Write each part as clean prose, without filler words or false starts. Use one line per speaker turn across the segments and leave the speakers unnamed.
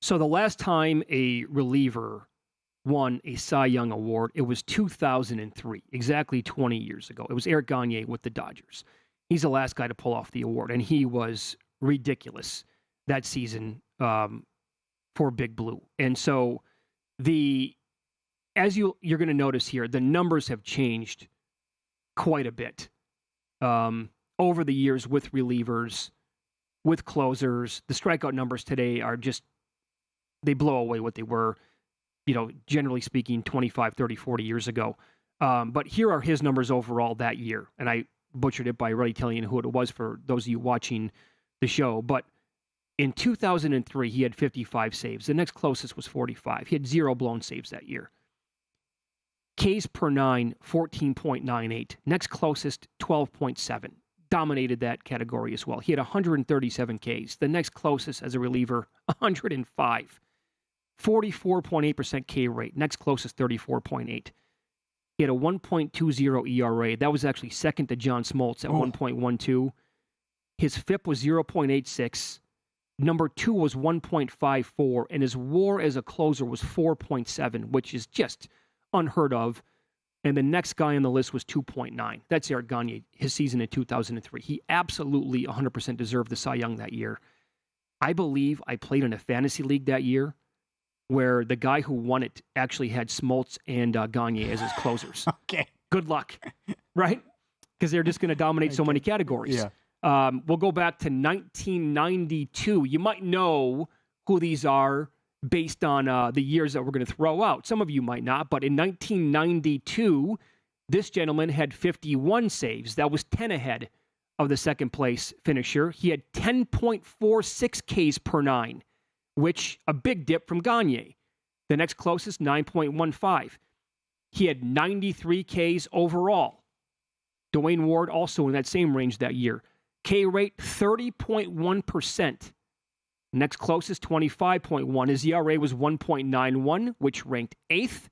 So the last time a reliever won a Cy Young Award, it was 2003, exactly 20 years ago. It was Eric Gonyea with the Dodgers. He's the last guy to pull off the award, and he was ridiculous that season for Big Blue. And so as you're going to notice here, the numbers have changed quite a bit over the years with relievers, with closers. The strikeout numbers today are just, they blow away what they were, generally speaking, 25, 30, 40 years ago. But here are his numbers overall that year. And I butchered it by already telling you who it was for those of you watching the show. But in 2003, he had 55 saves. The next closest was 45. He had 0 blown saves that year. Ks per 9, 14.98. Next closest, 12.7. Dominated that category as well. He had 137 Ks. The next closest as a reliever, 105. 44.8% K rate. Next closest, 34.8. He had a 1.20 ERA. That was actually second to John Smoltz at 1.12. His FIP was 0.86. Number 2 was 1.54. And his WAR as a closer was 4.7, which is just unheard of. And the next guy on the list was 2.9. That's Eric Gonyea, his season in 2003. He absolutely 100% deserved the Cy Young that year. I believe I played in a fantasy league that year where the guy who won it actually had Smoltz and Gonyea as his closers.
Okay.
Good luck, right? Because they're just going to dominate so many categories.
Yeah.
We'll go back to 1992. You might know who these are based on the years that we're going to throw out. Some of you might not, but in 1992, this gentleman had 51 saves. That was 10 ahead of the second place finisher. He had 10.46 Ks per 9, which a big dip from Gonyea. The next closest, 9.15. He had 93 Ks overall. Dwayne Ward also in that same range that year. K rate, 30.1%. Next closest, 25.1. His ERA was 1.91, which ranked 8th.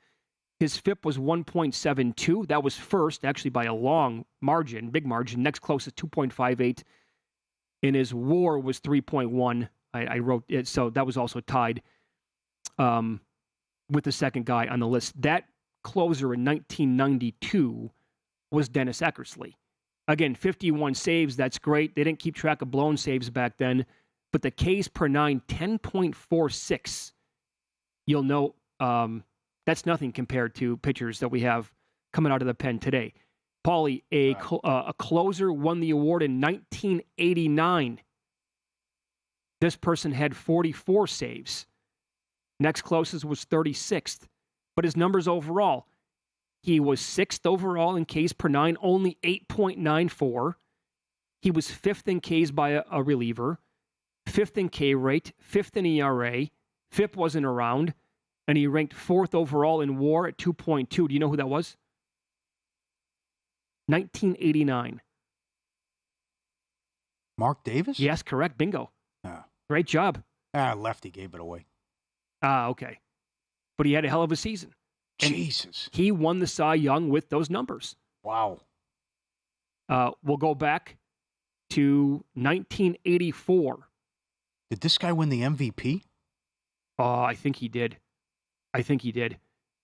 His FIP was 1.72. That was first, actually by a long margin, big margin. Next closest, 2.58. And his WAR was 3.1. I wrote it, so that was also tied with the second guy on the list. That closer in 1992 was Dennis Eckersley. Again, 51 saves, that's great. They didn't keep track of blown saves back then. But the Ks per 9, 10.46. You'll know that's nothing compared to pitchers that we have coming out of the pen today. Pauly, a closer, won the award in 1989. This person had 44 saves. Next closest was 36th. But his numbers overall, he was 6th overall in Ks per 9, only 8.94. He was 5th in Ks by a reliever, 5th in K rate, 5th in ERA. FIP wasn't around, and he ranked 4th overall in WAR at 2.2. Do you know who that was? 1989.
Mark Davis?
Yes, correct. Bingo. Great job.
Lefty gave it away.
Okay. But he had a hell of a season. And
Jesus.
he won the Cy Young with those numbers.
Wow.
We'll go back to 1984.
Did this guy win the MVP?
I think he did.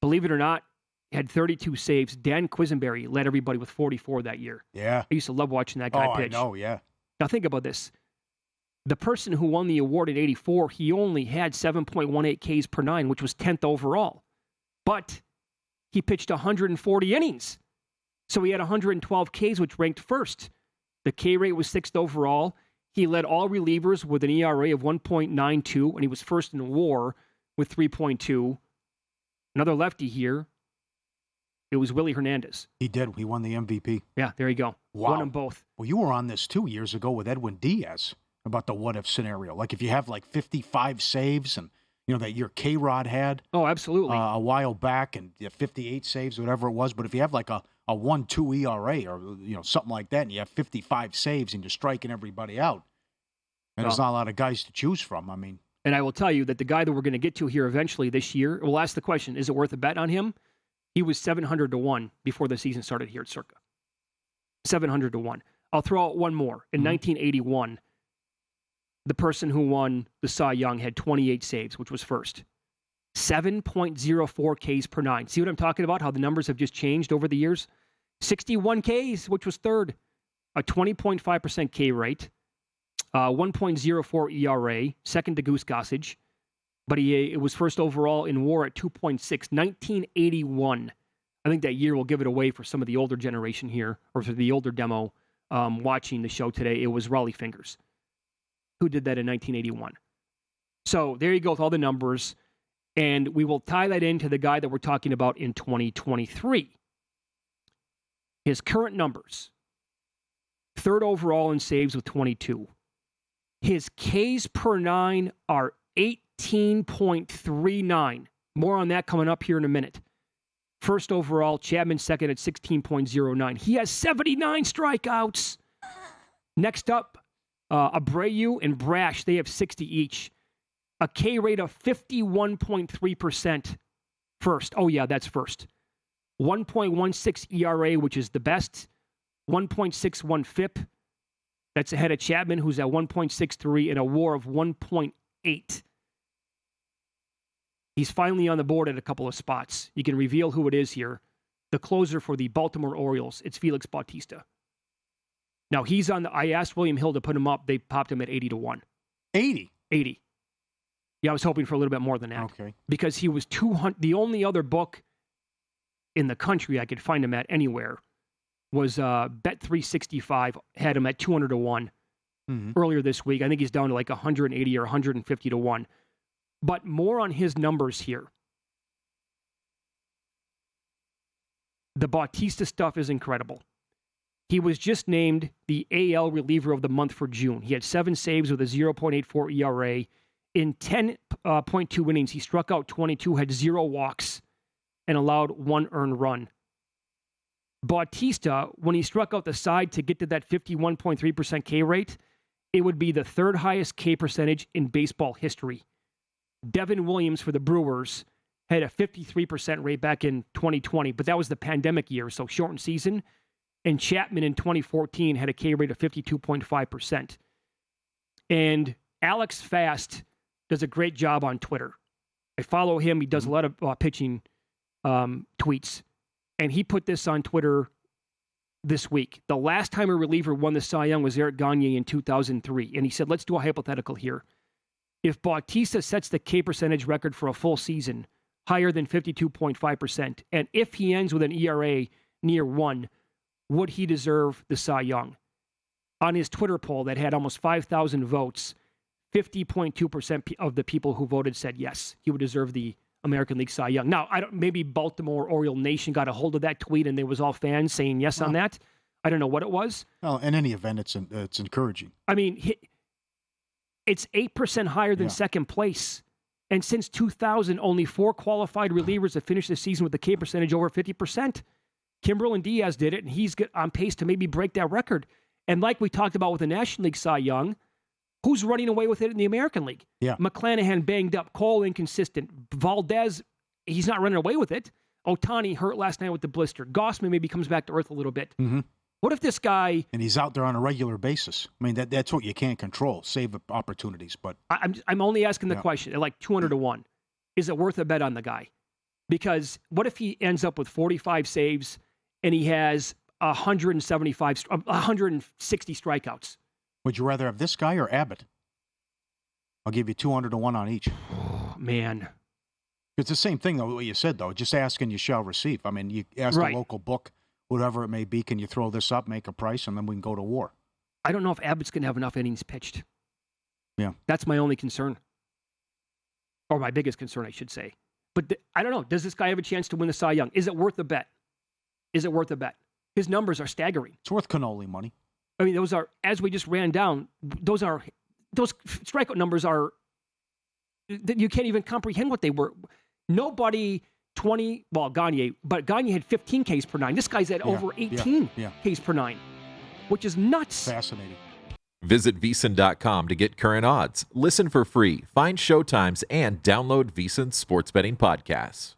Believe it or not, had 32 saves. Dan Quisenberry led everybody with 44 that year.
Yeah.
I used to love watching that guy pitch.
I know, yeah.
Now think about this. The person who won the award in 84, he only had 7.18 Ks per 9, which was 10th overall. But he pitched 140 innings. So he had 112 Ks, which ranked first. The K rate was 6th overall. He led all relievers with an ERA of 1.92, and he was first in WAR with 3.2. Another lefty here. It was Willie Hernandez.
He did. He won the MVP.
Yeah, there you go.
Wow.
Won them both.
Well, you were on this 2 years ago with Edwin Diaz about the what-if scenario. Like if you have like 55 saves and, that your K-Rod had.
Oh, absolutely.
A while back and 58 saves, whatever it was. But if you have like a 1.2 ERA or, something like that and you have 55 saves and you're striking everybody out, and there's not a lot of guys to choose from. I mean.
And I will tell you that the guy that we're going to get to here eventually this year, we'll ask the question, is it worth a bet on him? He was 700 to 1 before the season started here at Circa. 700 to 1. I'll throw out one more. In 1981, the person who won the Cy Young had 28 saves, which was first. 7.04 Ks per nine. See what I'm talking about? How the numbers have just changed over the years? 61 Ks, which was third. A 20.5% K rate. 1.04 ERA, second to Goose Gossage. But it was first overall in WAR at 2.6, 1981. I think that year will give it away for some of the older generation here, or for the older demo watching the show today. It was Rollie Fingers who did that in 1981. So there you go with all the numbers. And we will tie that into the guy that we're talking about in 2023. His current numbers. Third overall in saves with 22. His Ks per nine are 18.39. More on that coming up here in a minute. First overall, Chapman second at 16.09. He has 79 strikeouts. Next up, Abreu and Brash, they have 60 each. A K rate of 51.3% first. Oh, yeah, that's first. 1.16 ERA, which is the best. 1.61 FIP. That's ahead of Chapman, who's at 1.63, and a WAR of 1.8. He's finally on the board at a couple of spots. You can reveal who it is here. The closer for the Baltimore Orioles, it's Felix Bautista. Now, he's on the... I asked William Hill to put him up. They popped him at 80-1.
80?
80. Yeah, I was hoping for a little bit more than that.
Okay.
Because he was 200... The only other book in the country I could find him at anywhere was Bet365, had him at 200-1 earlier this week. I think he's down to like 180 or 150-1. But more on his numbers here. The Bautista stuff is incredible. He was just named the AL reliever of the month for June. He had 7 saves with a 0.84 ERA. In 10.2 innings, he struck out 22, had 0 walks, and allowed 1 earned run. Bautista, when he struck out the side to get to that 51.3% K rate, it would be the third highest K percentage in baseball history. Devin Williams for the Brewers had a 53% rate back in 2020, but that was the pandemic year, so shortened season. And Chapman in 2014 had a K rate of 52.5%. And Alex Fast does a great job on Twitter. I follow him. He does a lot of pitching tweets. And he put this on Twitter this week. The last time a reliever won the Cy Young was Eric Gonyea in 2003. And he said, let's do a hypothetical here. If Bautista sets the K percentage record for a full season, higher than 52.5%, and if he ends with an ERA near 1, would he deserve the Cy Young? On his Twitter poll that had almost 5,000 votes, 50.2% of the people who voted said yes, he would deserve the American League Cy Young. Now, maybe Baltimore Oriole Nation got a hold of that tweet and there was all fans saying yes on that. I don't know what it was.
Well, in any event, it's encouraging.
I mean, it's 8% higher than second place. And since 2000, only 4 qualified relievers have finished the season with a K percentage over 50%. Kimbrel and Diaz did it, and he's on pace to maybe break that record. And like we talked about with the National League Cy Young, who's running away with it in the American League?
Yeah.
McClanahan banged up, Cole inconsistent, Valdez, he's not running away with it. Ohtani hurt last night with the blister. Gossman maybe comes back to earth a little bit.
Mm-hmm.
What if this guy...
And he's out there on a regular basis. I mean, that's what you can't control, save opportunities. But
I'm only asking the question, at like 200-1, is it worth a bet on the guy? Because what if he ends up with 45 saves and he has 160 strikeouts?
Would you rather have this guy or Abbott? I'll give you 200-1 on each.
Oh, man.
It's the same thing, though, what you said, though. Just ask and you shall receive. I mean, you ask a local book, whatever it may be, can you throw this up, make a price, and then we can go to war.
I don't know if Abbott's going to have enough innings pitched.
Yeah. That's
my only concern. Or my biggest concern, I should say. But I don't know. Does this guy have a chance to win the Cy Young? Is it worth a bet? Is it worth a bet? His numbers are staggering.
It's worth cannoli money.
I mean, those are, as we just ran down, those strikeout numbers are, you can't even comprehend what they were. Nobody 20, well, Gonyea, but Gonyea had 15 Ks per 9. This guy's at over 18 Ks per 9, which is nuts.
Fascinating. Visit VSiN.com to get current odds, listen for free, find showtimes, and download VSiN sports betting podcasts.